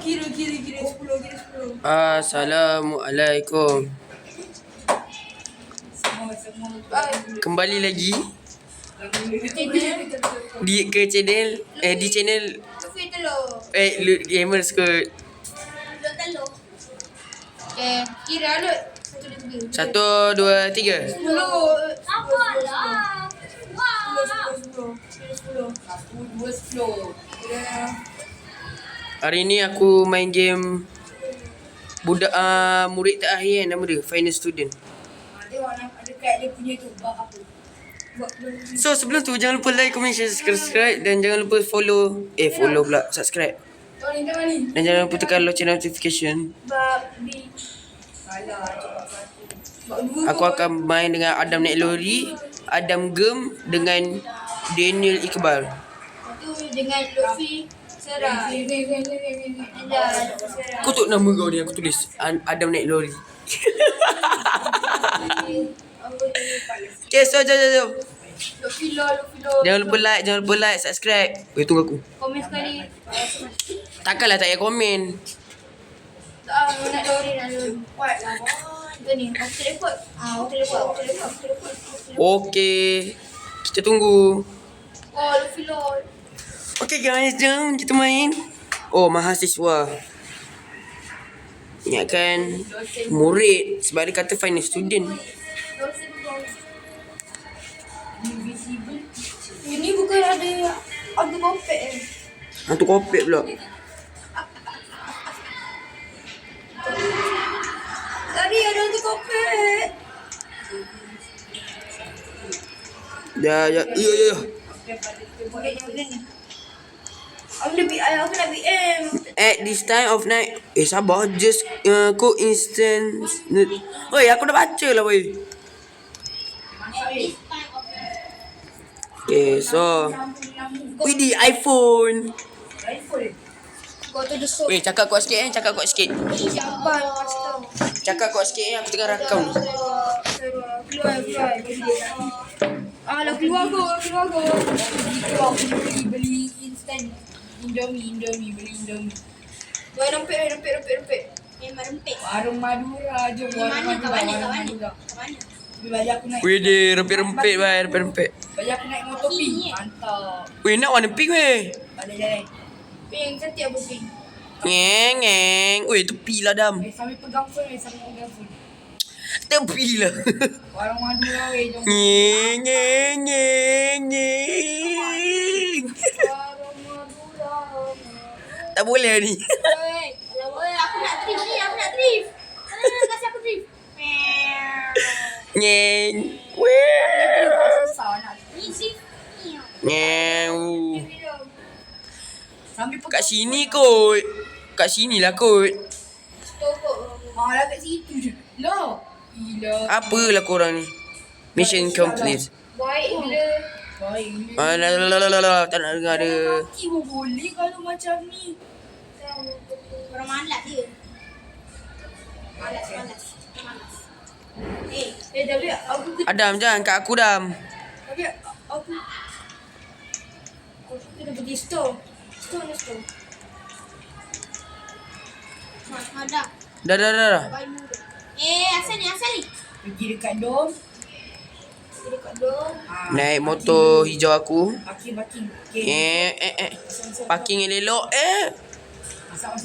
Kira 10. Assalamualaikum. Kembali lagi di channel di channel gamers ke. Okay, kira Alut. 1, 2, 3. 10. Apalah. 10. Hari ni aku main game budak murid terakhir nama dia final student. Tengok ada kat dia punya tu bab apa. So sebelum tu jangan lupa like, comment, share, subscribe dan jangan lupa follow pula, subscribe. Dan jangan lupa tekan lonceng notification. Bab B. Salah. Aku akan main dengan Adam naik lori, Adam Gem dengan Daniel Iqbal. Tu dengan Lutfi Sarah. Kau tu nama kau ni aku tulis Adam naik lori. Okay, so jom. Lutfi Lo. Jangan lupa like, subscribe. Tunggu aku. Komen sekali. Takkanlah tak payah komen. Nak lori. Tu ni, aku teleport. Aku teleport. Okay, kita tunggu. Oh, Lutfi Lo. Okay guys, jom kita main. Oh, mahasiswa. Ingatkan murid sebab dia kata final student. Ini bukan ada kopek Hantu kopek pula. Tadi ada hantu kopek. Ya. Aku nak BM. At this time of night. Sabar. Just coincidence. Oi, aku dah baca lah weh. Okay, so wih di iPhone. Kau tu desuk. Weh, cakap kuat sikit. Siapa Cakap kuat sikit aku tengah rakam ni. Keluar. Alah keluar kau. Beli instant. Indomie. Beli Indomie. Dua rempit. Memang rempit. Warung Madura. Jom warung Madura. Bagi aku naik. Weh, dia rempit-rempit bai, rempit. Bagi aku naik motor pink. Mantap. Weh, nak warna pink weh. Balik jalan. Pink cantik apa pink? Ngeng. Weh, tepi lah Dam. Sambil pegang phone. Tepi lah. Warung Madura weh. Jom. Ngeng. Warung Madura. Tak boleh ni. Aku nak drift. Kasih aku drift. Ngeng. Weh. Susah nak. Ni drift. Ngeng. Sambil Kat sini kot. Kat sinilah kot. Malah kat situ je. Lah. Gila. Apalah korang ni. Mission complete. Baik gila. Alah, tak nak dengar dia. Kaki pun boleh kalau macam ni. Orang malas dia. Malas. Tapi aku Adam, jangan kat aku Dam. aku kena pergi store. Store. Ada. Dah. Bayi muda. Asal ni. Pergi dekat dom. Naik motor hijau aku. Parking. Okay. Parking yang elok. Sama.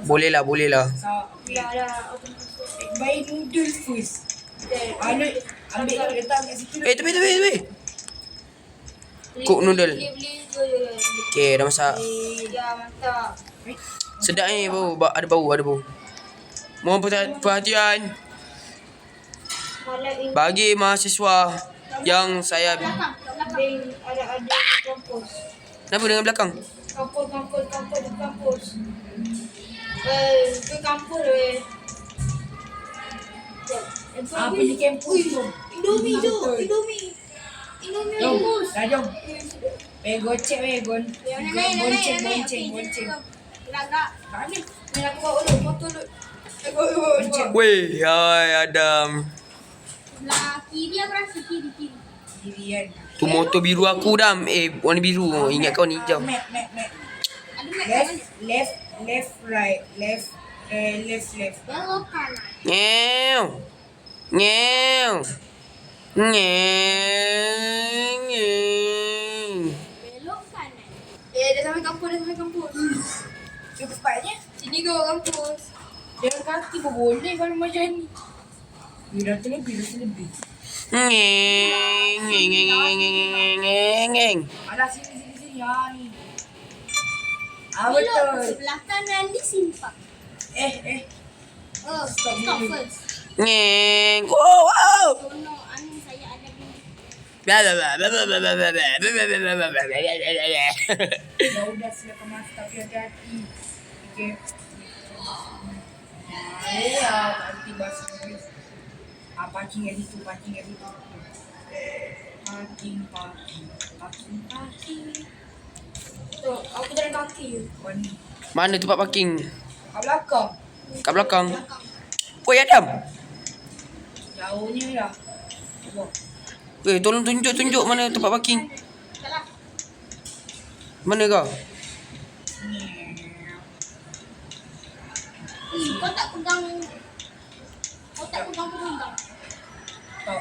Boleh lah. Dah. Buy noodle first. Ambil letak kat situ. Tepi. Cook noodle. Beli. Okay, dah masak. Ya, mantap. Sedap ni bau. Ada bau. Mohon perhatian bagi mahasiswa yang saya. Belakang. Ada kampus. Kenapa dengan belakang? Kampus. Ke kampus weh. Pergi kampus tu. Indomie. Jom. Dah jom. Gocek weh. Gonceng. Gerak. Mana? Ni aku bawa dulu motor dulu. Gonceng. Weh, hai Adam. Lah kiri aku rasa kiri. Kiri kan. Tu motor biru aku Dam. Warna biru. Ingat kau ni hijau. Mat. Ada Left, right, left, left. Belok kanan. Nyew. Nyew. Nyew. Belok kanan. Dah sampai kampus. Cukup cepatnya. Sini kau kampus. Jalan kaki pun boleh kalau macam ni. Dah terlebih. Ngeng. Alah, sini. Ya, ni. Belok ke Betul. sebelah kanan disimpan. Oh, stop first. Ngeng. Wow. Oh no, anu saya ada bunyi. Ya udah, silakan masuk tapi hati-hati. Okey. Nanti bahasa Inggeris. Parking kat situ. Parking. Tu, aku jalan kaki. Oh ni. Mana tempat parking? Kat belakang. Kat belakang. Oi Adam. Jauhnya lah. Cuba. Tolong tunjuk mana tempat parking. Salah. Mana kau? Kau tak pegang pegang. Tak.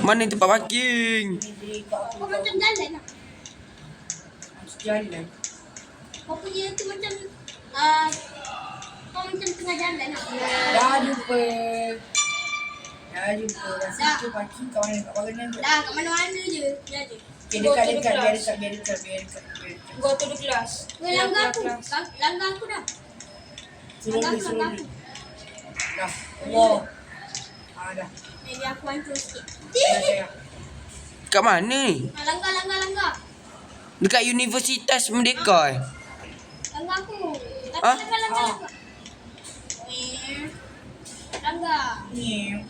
Mana tempat parking? Jadi kat Kau macam jalan lah. jalan. Kau punya tu macam kau macam tengah jalan lah. Dah jumpa. Rasa Dah. tu parking kat mana tu. Dah kat mana-mana je. Dia je. Okay, dekat. Biar dekat. Go to the class. Kau langgar aku. Langgar aku dah. Langgar aku. Dah. Allah. Dah. Jadi aku hancur sikit. Dah. Kat mana ni? Langgar. Dekat Universitas Merdeka Langgar aku. Ah? Langgar. Langgar. Ni.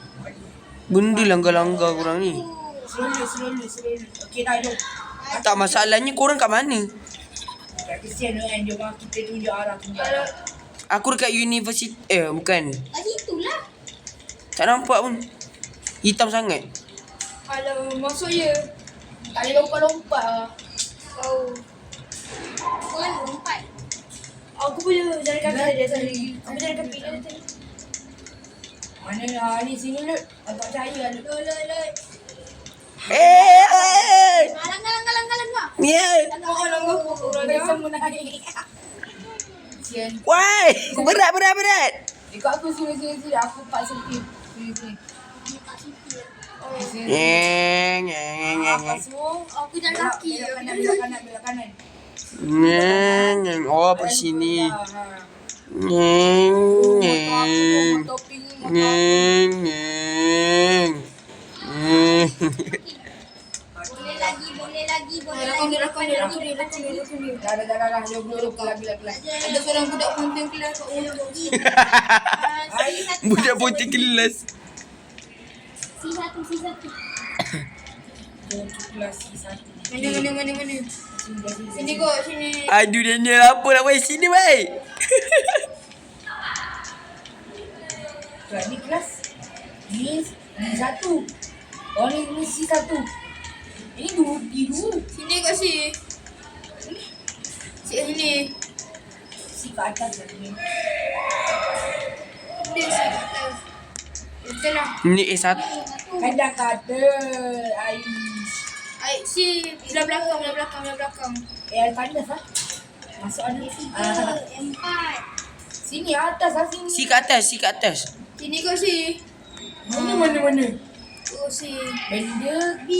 Benda langgar-langgar korang ni. Slowly. Okey, dah jom. Tak, masalahnya korang kat mana? Tak kesian kan. Jom kita tunjuk arah. Aku dekat universiti. Bukan. Kat situ lah. Tak nampak pun. Hitam sangat. Alah, masuk je. Tak boleh lompat lah. Oh. Kau kan lompat. Aku punya jalan kaki dia tadi. Aku jalan kaki dia tadi. Mana ni sini Lut. Aku tak percaya Lut. Loi. Langgar. Yeah. Dia semua naik. Kesian. Why? Berat. Ikut aku sini. Aku paksa sini. Ngeng. Apa semua? Aku jalan kaki. Belok kanan. Ngeng. Oh, apa sini? Ngeng. Boleh lagi. Dia. Dah. Jom. Lagi. Ada seorang budak punting kelas kat rumah. Budak putih kelas. C1. Jom kelas satu. Mana? Sini kau, sini. Aduh, Daniel, apa nak buat sini, baik? Ni kelas. Ni satu. Oh ni C1. Ini dua. Sini kau si. Sini. C kat atas lah ni. Dia si kat atas. Betul lah. Ni A1. Kan dah kata. Ai, si belah belakang. Panas lah. Masuk ada. 4. Sini atas lah sini. Si kat atas. Sini kau si. Mana? Oh si. Benda B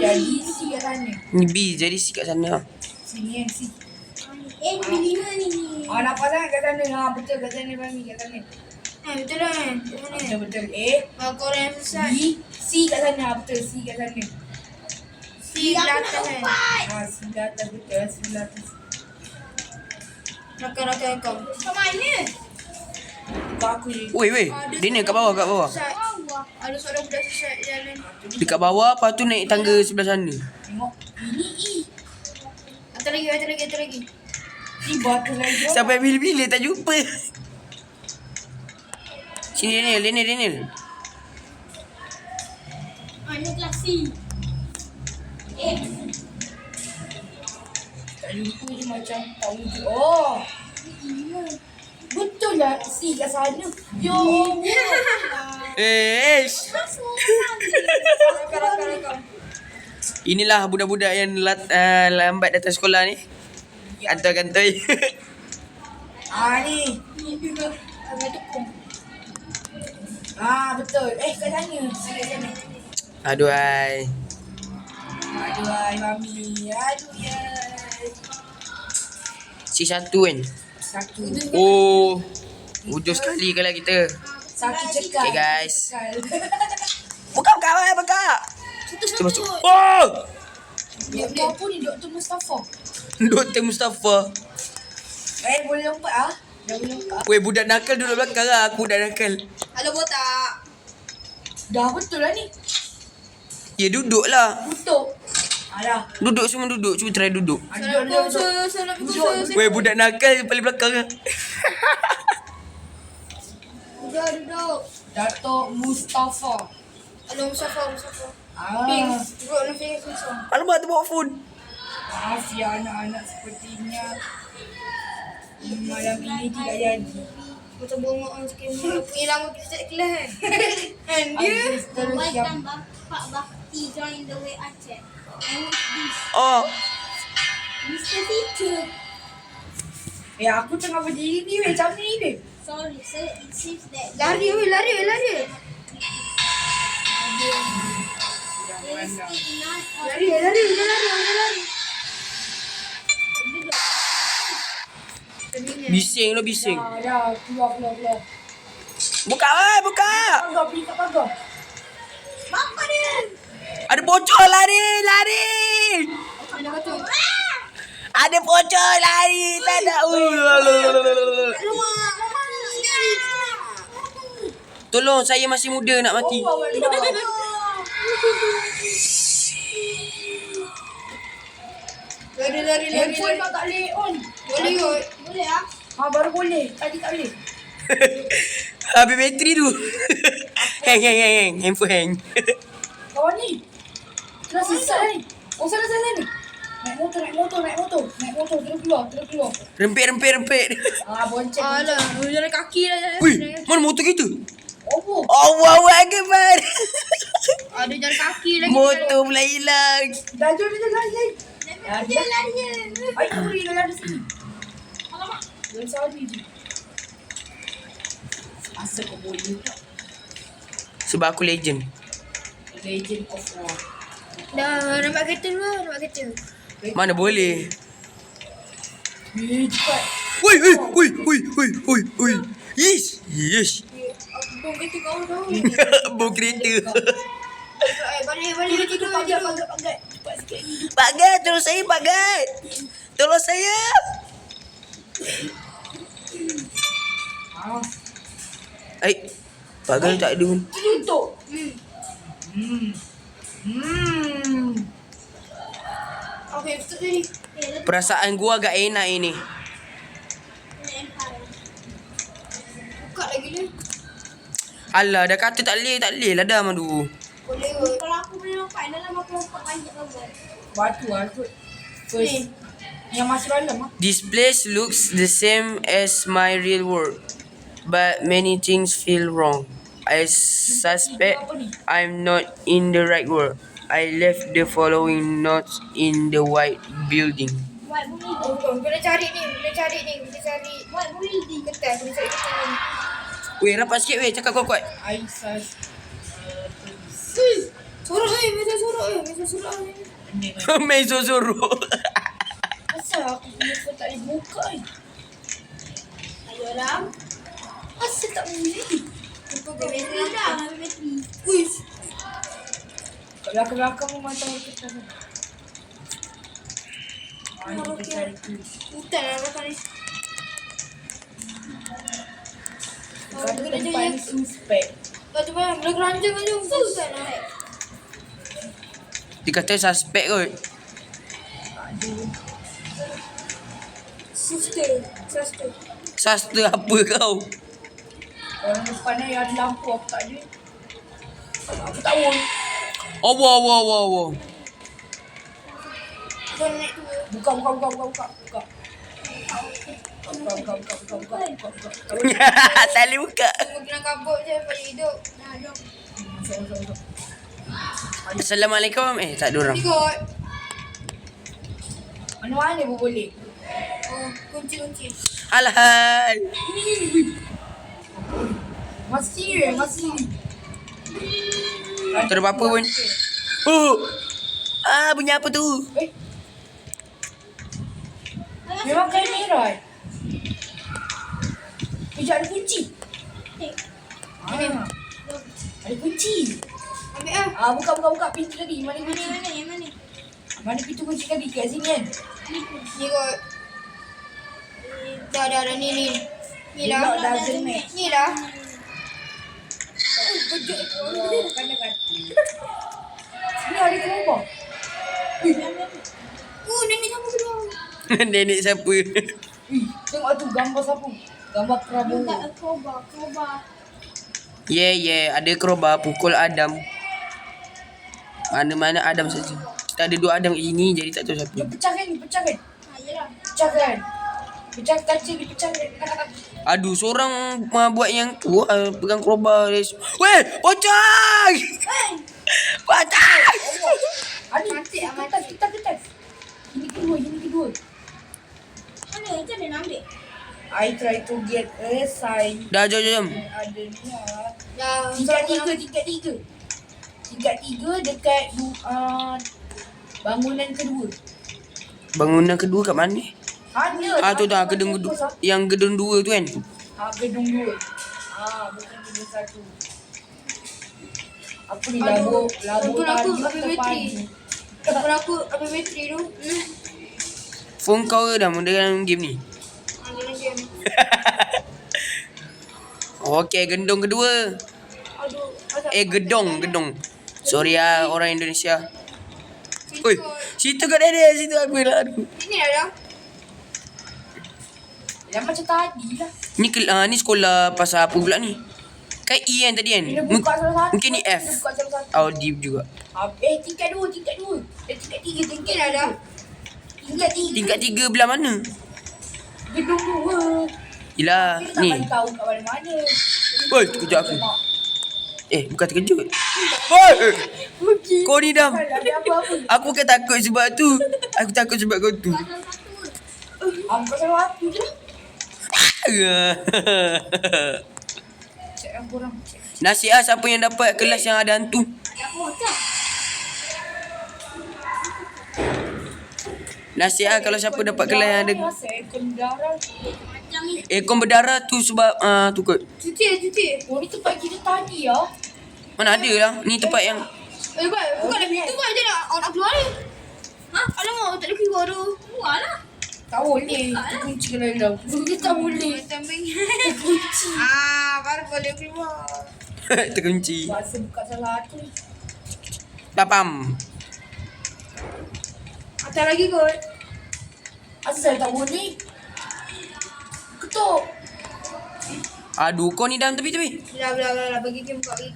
jadi C kat sana. Ni B, jadi si kat sana. Sini yang C. Ni 5 ni. Nampak sangat kat sana. Betul kat sana Fahmi kat sana. Betul lah kan? Mana? Betul. Kau orang yang sesat. B, C kat sana. Betul, C kat sana. Si belah atas kan? C kat atas betul. C kat atas. Rakan kau. Kau mana? Kau aku je. Weh. Daniel, kat bawah. Sesat. Ada seorang budak sesat jalan. Dekat bawah, lepas tu naik tangga sebelah sana. Tengok. Ini E. Atas lagi. Ni batu lagi. Sampai bila-bila tak jumpa. Sini, Daniel. Ni kelas C. Itu je macam tak wujud. Oh. Betul lah si kat sana. Yo. Rakam. Inilah budak-budak yang lambat datang sekolah ni. Kantoi-kantoi. Ni. Agak tekung. Betul. Kat sana. Sana. Aduh ai. Aduh, mami. Aduh, ya. Si satu kan. Satu. Oh. Wujud sekali kalau kita. Sakit cekal. Okay guys. Cekal. Buka kawan, buka. Kita masuk. Oh. Doktor apa ni? Doktor Mustafa. Dr. Mustafa. Boleh lompat Dah boleh lompat. Weh, budak nakal duduk belakang lah. Aku budak nakal. Halo botak. Dah betul lah ni. Ya, duduk lah. Tutup. Dah. Duduk, semua duduk. Cuba try duduk. Duduk. Weh, budak nakal paling belakang lah. Duduk. Dato' Mustafa. Halo Mustafa. Pink. Duduk dalam finger kosong. Alamak, tu bawa phone. Maaf ya anak-anak sepertinya. Malam ini tidak jadi. Macam bongok orang sikit. Punya lama kita tak kelas kan. And Dia terus Why siap. can Pak Bakti join the way Aceh? And what's this? Oh. Mr. Teacher. Aku tengah berdiri ni macam ni babe. Sorry sir, it seems that Lari. There is Jangan still none of lari. Bising lo, bising. Dah. Keluar. Buka, weh, buka. Pergi kat pagar. Bapa dia. Ada pocong, lari. Ada kata. Ada pocong, lari. Tak ada. Tolong, saya masih muda nak mati. Lari. Handphone kau tak boleh on. Boleh kot. Boleh ah. Baru boleh. Tadi tak boleh. Habis bateri tu. Hang. Handphone hang. Kawan ni. Terus sesat ni. Oh, sana ni. Naik motor. Terus keluar. Rempit. Bonceng. Alah, jalan kaki dah. Wih, mana motor kita? Oh. Allahu Akbar. Ada jalan kaki lagi. Motor pula hilang. Dah jom lari. Jalan je. Ayo kita pergi lari sini. Alamak. Jangan salah je. Asal kau boleh tak? Sebab aku legend. Legend of War. Dah nampak kereta dulu. Mana boleh. Cepat. Woi. Yes. Bom kereta kau dah. Bom kereta. Balik tidur. Pagat. Cepat sikit lagi. Pak Gat, tolong saya. Pak Gat tak ada. Tutup. Okay, betul tadi. Perasaan gua agak enak ini. Buka lagi ni. Alah, dah kata tak boleh lah dah madu. Boleh kot. Kalau aku boleh lompat dalam aku lompat panjat kau buat. Batu kot. First. Yang masuk dalam This place looks the same as my real world, but many things feel wrong. I suspect I'm not in the right world. I left the following notes in the white building. White building. Oh, kena cari ni. White building. Kertas. Kena cari kertas ni. Weh, rapat sikit weh, cakap kuat-kuat. Aisas. Sorok Meja sorok. Mezo suruh. Asal aku punya phone tak boleh buka ni? Ayo lam. Asal tak boleh? Untuk bateri dah. Ambil bateri. Uish. Kat belakang pun macam kertas ni. Kita cari tu. Hutan lah belakang ni. Kata tempat ni suspek. Kau tu mana? Boleh keranjang aja. Hutan lah. Dia kata suspek kot. Suster. Sasta apa kau? Orang depan ni ada lampu. Aku tak ada. Aku tak boleh. Allah. Kau naik tu. Buka. Tak boleh buka. Tunggu kena kabut je pada hidup. Nah, jom. Masuk. Assalamualaikum. Tak ada orang. Ikut. Mana pun boleh. Oh, kunci. Alhai. Masih. Tak ada apa-apa pun. Bunyi apa tu? Memang kain merah. Sekejap ada kunci. Ada kunci. Ambil ah. Buka pintu tadi. Mana kunci? Yang mana? Mana pintu kunci tadi? Kat sini kan? Ni kot. Dah ni. Ni Dia dah. not doesn't match. Ni dah. Kan. Sini ada kenapa? Nenek siapa keluar? Nenek siapa? Tengok tu gambar siapa? Gambar Prabowo. Krobar. Yeah, ada crowbar pukul Adam. Mana-mana Adam saja. Kita ada 2 Adam kat sini, jadi tak tahu siapa. Dia pecahkan. Yelah. Pecahkan. Pecah kaca dia pecahkan. Aduh, seorang buat yang tu pegang crowbar. Weh, pocong! Pocong! Ani, Cantik amat. kertas. Ini kedua. Mana? Macam mana nak ambil? I try to get a sign. Dah, jom. Ada ni lah. Dah. Tingkat 3 dekat bangunan kedua. Bangunan kedua kat mana? Ada. Tu dah gedung kedua. Yang gedung 2 tu kan? Gedung 2. Bukan gedung 1. Apa ni labu Handphone aku habis bateri. terpadu. Handphone aku habis bateri tu. Phone kau dah mula dalam game ni. Dalam game. Okey, gedung kedua. Aduh. Gedung. Sorry orang Indonesia. Oi, situ kat dia, situ aku lah. Aduh. Ini dah. Yang macam tadi lah. Ni sekolah pasal apa pula ni? Kan E kan tadi kan? Dia buka salah satu. Mungkin ni F. Dia buka salah satu. D juga. Tingkat 2. Tingkat 3. Ini dah. Tingkat 3. Tingkat 3 belah mana? Gedung 2. Yelah, Kita ni. tak bagi tahu kat mana-mana. Oi, terkejut aku. Bukan terkejut. Oi! Kau ni Dam. Ada apa-apa. Aku bukan takut sebab tu. Aku takut sebab kau tu. Buka salah satu je lah. Cek yang korang. Nasib siapa yang dapat kelas yang ada hantu. Nasib kalau siapa dapat kelas yang ada Ekor darah. aircon berdarah tu sebab tu kot. Cuci. Oh, ni tempat kita tadi ya. Mana ada lah. Ni tempat yang Bukan dah pintu kan je nak keluar ni. Alamak, tak ada keluar tu. Keluar lah. Tak boleh. Kita kunci kalau dalam. Kita tak boleh. Kambing. Baru boleh keluar. terkunci. Masa buka salah satu. Papam. Atas lagi kot. Asal tak boleh. Ketuk. Aduh, kau ni dalam tepi-tepi. Belah. Bagi game buka lagi.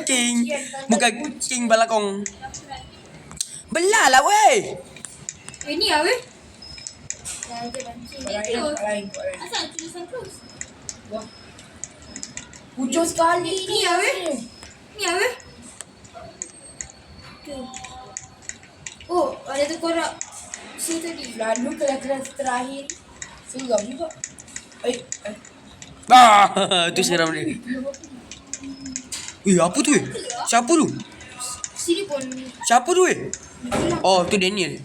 King. Bukan king balakong. Belah lah weh. Ini lah weh. Dah je banci. Lain. Asal tulisan close. Wah. Hujung sekali Ni lah weh. Ni lah weh. Oh, ada terkorak. Sini tadi. Lalu kelas terakhir. Seram juga. Tu seram dia. Apa tu weh? Siapa tu? Sini pun. Siapa tu weh? Oh, tu Daniel.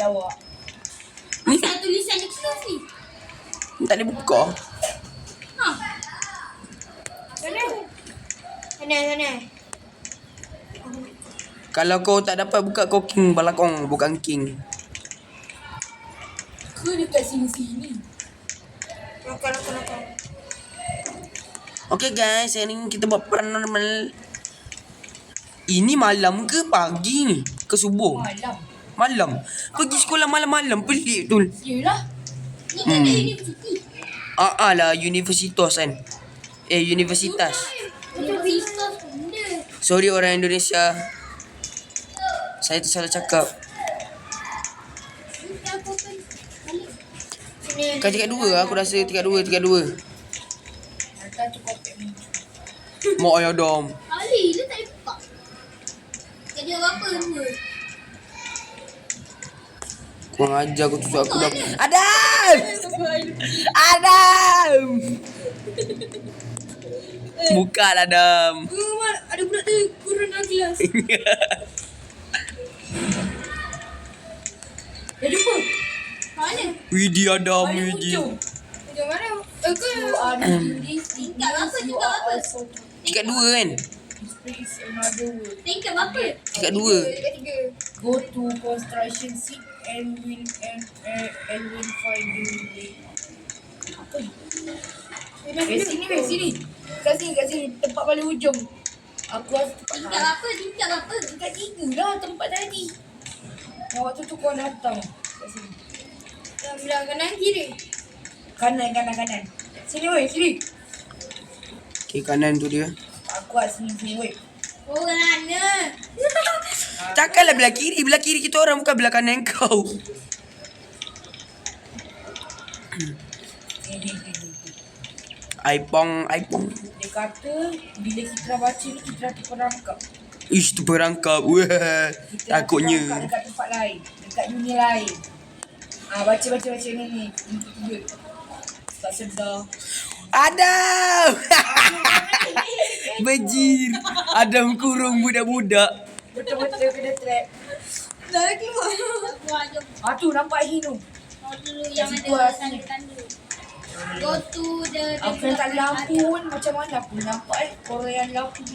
Lawak. Ni Asal tulisan ni close ni. tak boleh buka. Sana. Kalau kau tak dapat buka, kau king balakong, bukan king. Ke dekat sini. Lokal. Okay guys, hari ni kita buat paranormal. Ini malam ke pagi ni? Ke subuh? Malam. Pergi sekolah malam-malam, pelik tu. Yelah. Ni kan ada universiti. Lah, universitas kan. Universitas. Universitas benda. Sorry orang Indonesia. Saya tersalah cakap. Sini. Kau tingkat 2 aku rasa tingkat 2. Hantar tu kopi ni. Mak ayah dom. Ali, dia tak boleh buka. Jadi apa semua? Kurang ajar aku tutup aku dah. Adam! Adam! Buka lah Adam. Ada budak tu kurun dalam kelas. Dah jumpa? Mana? Widih Adam, Paling widih. hujung. Macam mana? You are doing this. Tingkat berapa? You Tingkat are berapa? also Tingkat 2 kan? space another word. Tingkat berapa? Tingkat 2. Tingkat 3. Go to construction seat and will find the way. Apa ni? Sini. Kat sini. Tempat paling hujung. Aku rasa tempat Tingkat berapa? Tingkat berapa? Tingkat 3 lah tempat tadi. Yang waktu tu kau datang. Kat sini. Yang belah kanan kiri. Kanan. Sini weh, sini. Okay, kanan tu dia. Aku kat sini weh. Oh, mana? Takkanlah belah kiri. Belah kiri kita orang bukan belah kanan kau. Aipong. Dia kata bila kita baca ni kita terperangkap. Ish, tu perangkap. Wah, Kita takutnya. terperangkap dekat tempat lain, dekat dunia lain. Baca ni. Ini tak sedar. Adam! Bejir. Adam kurung budak-budak. Betul-betul kena trap. Dah keluar. Aku ajak Tu nampak Hino. kau dulu yang Situ ada lah, tanda-tanda. Go to the Aku tak ada lampu pun macam mana aku nampak Korean lampu ni.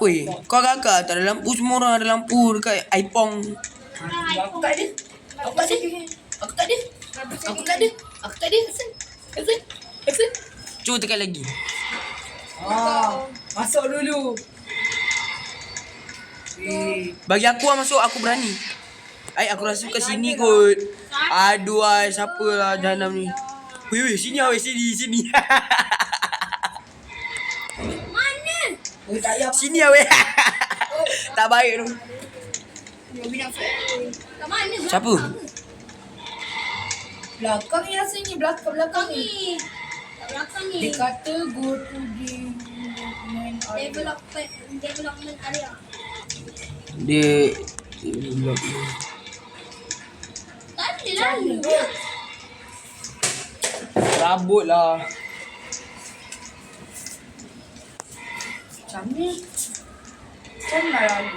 Weh, kau kakak tak ada lampu. Semua orang ada lampu dekat Aipong. Aku tak ada. Hasan. Cuba tekan lagi. Masuk dulu. Bagi aku lah masuk. Aku berani. Aku rasa kat sini kot. Aduh, siapa lah Janam ni. Weh, sini lah weh. Sini. Mana? Tak payah. Sini lah weh. Tak baik tu. Kat mana? Siapa? Belakang ni rasanya. Belakang ni. Ni. Kat belakang ni. Dia kata go to development area. Development area. Dia Tak ada lalu. rabut lah. Macam ni. Macam mana lalu?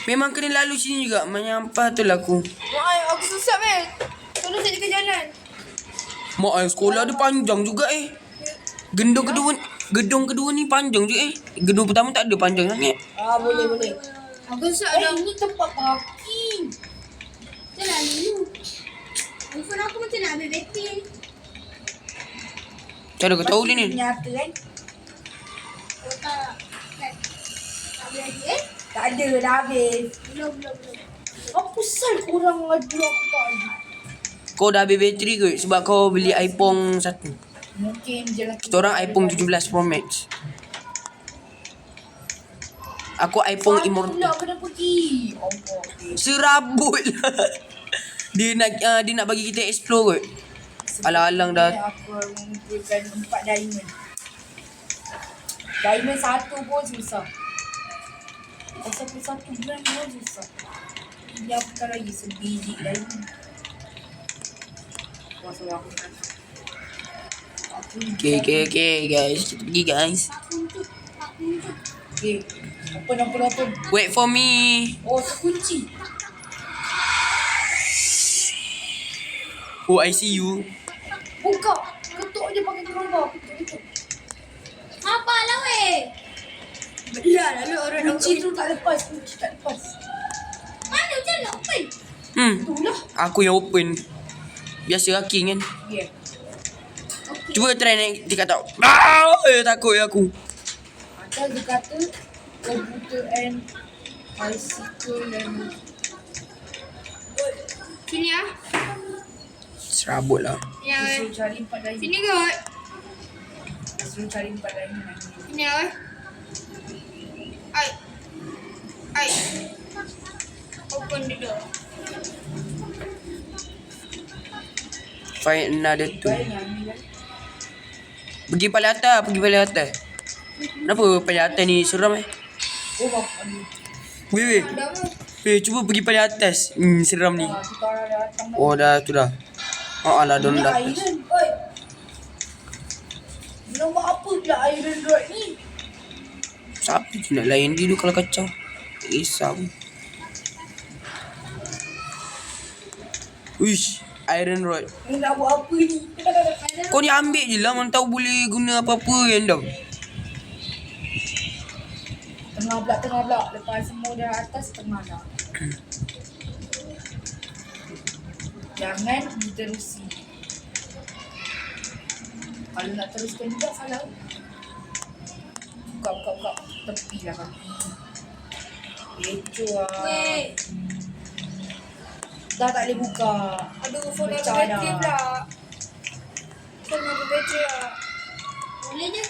Memang kena lalu sini juga. Menyampah tu lah aku. Aku susah kan. Tolong saya jaga jalan. Mak sekolah dia panjang juga Gedung kedua ni panjang je Gedung pertama tak ada panjang sangat. Boleh. Aku susah dah. Ini tempat parking. Macam lalu. Handphone aku macam nak ambil bateri. Macam mana kau tahu dia ni? Nyata kan? Oh tak. Tak boleh lagi Tak ada, dah habis. Belum. Apa sal korang ngadu aku tak ada? Kau dah habis bateri ke? Sebab kau beli iPhone 1. Mungkin je lah. Kita orang iPhone 17 Pro Max. Aku iPhone Immortal. Pula kena pergi. Allah. Serabut lah. Dia nak bagi kita explore kot. Alang-alang dah. Aku mengumpulkan 4 diamond. Diamond 1 pun susah. Pasal pun 1 gram pun susah. Dia bukan lagi sebiji diamond. Pasal aku kan. Okay guys. Kita pergi guys. Okay. Open. Wait for me. Oh, terkunci. Oh, I see you. Buka. Ketuk je pakai kerangka. Ketuk. Apa lah weh? Belah lalu orang Kunci tu tak lepas. Mana macam nak open? Itulah. Aku yang open. Biasa hacking kan. Yeah. Cuba try naik tingkat tau. Takut aku. Atas dia kata komputer and bicycle and Sini ah. Serabut lah. Ya dia weh. suruh cari 4 diamond. Sini kot. Dia suruh cari 4 diamond. Sini ah weh. Ai. Right. Open the door. Find another two. Baik nak ambil kan? Pergi paling atas, pergi paling atas. Kenapa paling atas ni seram Oh, bapak ni. Weh. Ada apa? Cuba pergi paling atas. Seram ni. Kita orang dah datang. Oh, dah tu dah. Alah, Ni don't dah. iron. Oi. Nak buat apa pula iron rod ni? Siapa tu nak layan dia tu kalau kacau? Risau. Wish, iron rod. Ni nak buat apa ni? Kau ni ambil je lah, mana tahu boleh guna apa-apa yang dah. Tengah pula. Lepas semua dah atas, tengah dah. Jangan diterusi. Kalau nak teruskan juga, salah. Buka. Tepi lah kan. Kecoh lah. Weh. Dah tak boleh buka. Aduh, phone ada Pecah bateri dah. pula. Phone ada bateri lah. Boleh je.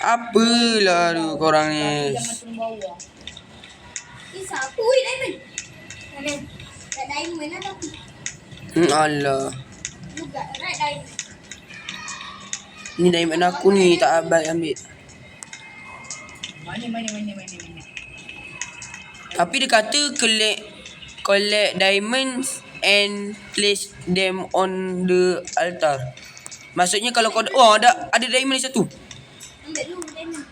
Apalah tu korang Tapi ni. jangan turun bawah. Satu weh diamond. Mana? Tak diamond lah tapi. Alah. Juga right diamond. Ni diamond aku ni tak abad ambil. Mana. Tapi dia kata collect diamonds and place them on the altar. Maksudnya kalau kau ada diamond ni satu. Ambil dulu diamond.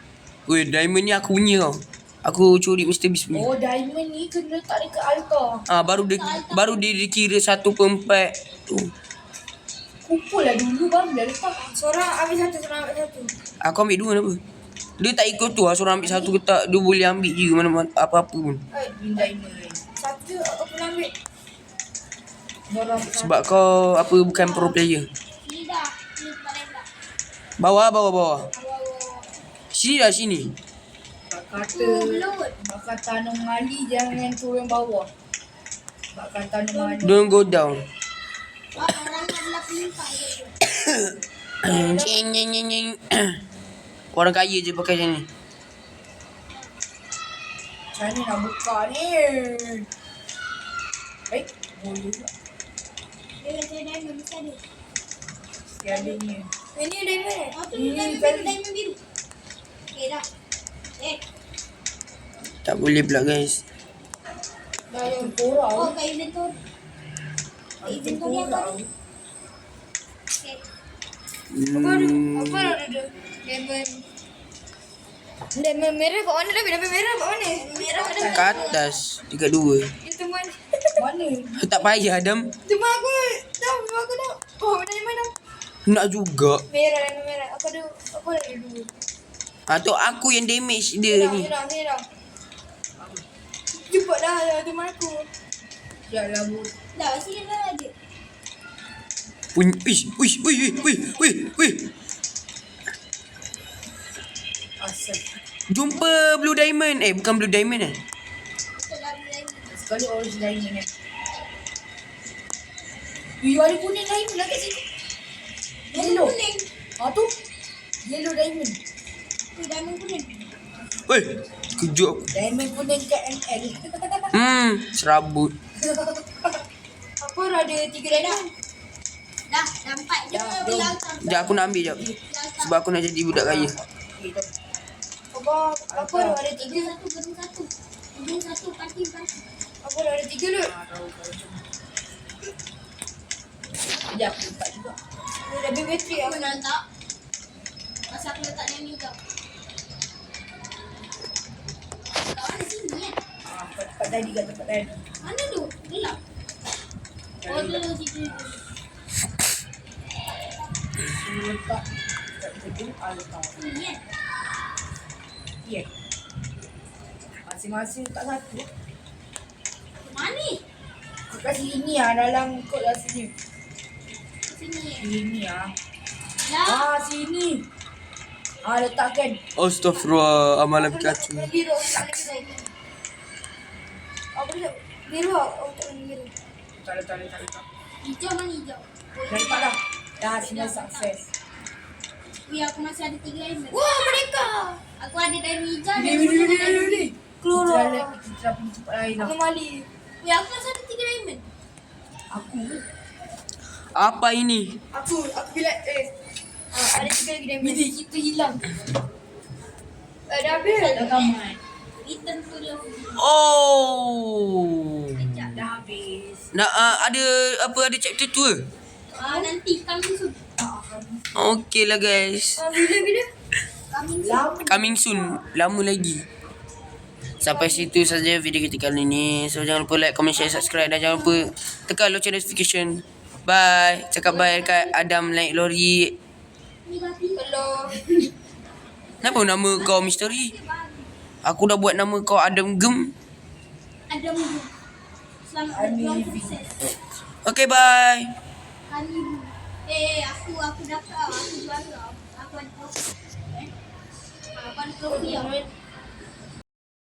Weh, diamond ni aku punya tau. Aku curi Mr. Beast punya. Oh, diamond ni kena letak dekat altar. Baru dia dikira 1/4 tu. Kumpul lah dulu baru dah letak. Seorang ambil satu, seorang ambil satu. Aku ambil dua kenapa? Dia tak ikut tu lah. Seorang ambil satu ke tak. Dia boleh ambil je mana-mana apa-apa pun. Ni diamond. Satu aku pun ambil. Dorang Sebab kau bukan pro player. Ni dah. Ni tempat lain pula. Bawah. Awal-awal. Sini. Bak kata Tanung Ali jangan turun bawah. Bak kata Tanung Ali. Don't go down. Orang adalah pelimpan je. Nying. Orang kaya je pakai macam ni. Macam mana nak buka ni? Boleh juga. Dia kata diamond mesti ada. Tiada ni. Ini diamond. Oh tu Ini diamond kan- biru, diamond biru. Okay dah. Tak boleh pula guys. Dah yang korang. Oh kat inventory. Inventory apa ni? Okay. Apa ada dia? Diamond merah kat mana dah? Diamond merah kat mana? Merah kat Ke atas. Dekat dua. Itu teman. Mana? Tak payah Adam. Teman aku. Teman aku dah. Oh diamond dah. Nak juga. Merah, diamond merah. Aku ada dua. Tu aku yang damage dia ni. Merah. Cepat dah teman aku. Sekejap lah bu. Dah sini dah ada. Wih. Asal. Jumpa blue diamond. Bukan blue diamond Betul lah diamond. Sekali orange diamond ni. Ada kuning diamond lah kat situ. Yellow. Kuning. Tu. Yellow diamond. Tu diamond kuning. Kejut aku. Diamond kuning kat ML. Serabut. Apa ada 3 diamond? Dah 4 je Dah, beli jom. altar. Sekejap aku nak ambil jap. Sebab aku nak jadi budak kaya. Apa ada 3 satu gedung satu. Gedung satu parti. Apa ada 3 dulu? Sekejap aku letak juga. Dah habis bateri aku nak letak. Masa aku letak dalam ni kau. Kat mana sini kan? Tempat tadi. Mana tu? Gelap. Oh tu situ. Aku letak kat gedung altar. Ni kan? Ya. Masing-masing letak satu. Mana ni? Kat sini lah. Dalam kot lah sini. Sini. Sini lah. Dah. Sini. Letakkan. Astaghfirullah. Amalan Pikachu. Biru. Tak ada biru. Apa dia? Biru. Oh tak ada biru. Letak. Hijau mana hijau? Dah letak dah. Dah semua sukses. Wih aku masih ada 3 diamond. Wah mereka. Aku ada diamond hijau dan Ni. Keluar Citra lah. Citra pergi tempat lain lah. Anomali. Weh, aku rasa ada 3 diamond. Aku Apa ini? Aku bilang ada 3 lagi diamond. Bila kita hilang. Dah habis. Rekaman. Return to the Oh. Dah habis. Nak ada apa, ada chapter 2? nanti kami soon. Okey lah guys. Bila? Kami Lama. Coming soon. Lama lagi. Sampai situ saja video kita kali ni. So jangan lupa like, comment, share, subscribe. Dan jangan lupa tekan lonceng notification. Bye. Cakap bye dekat Adam naik lori. Hello. Kenapa nama kau misteri? Aku dah buat nama kau Adam Gem. Ada minggu. Selamat berjuang sukses. Okay, bye. Kami aku dapat aku juara. Aku ada trofi. Aku ada trofi.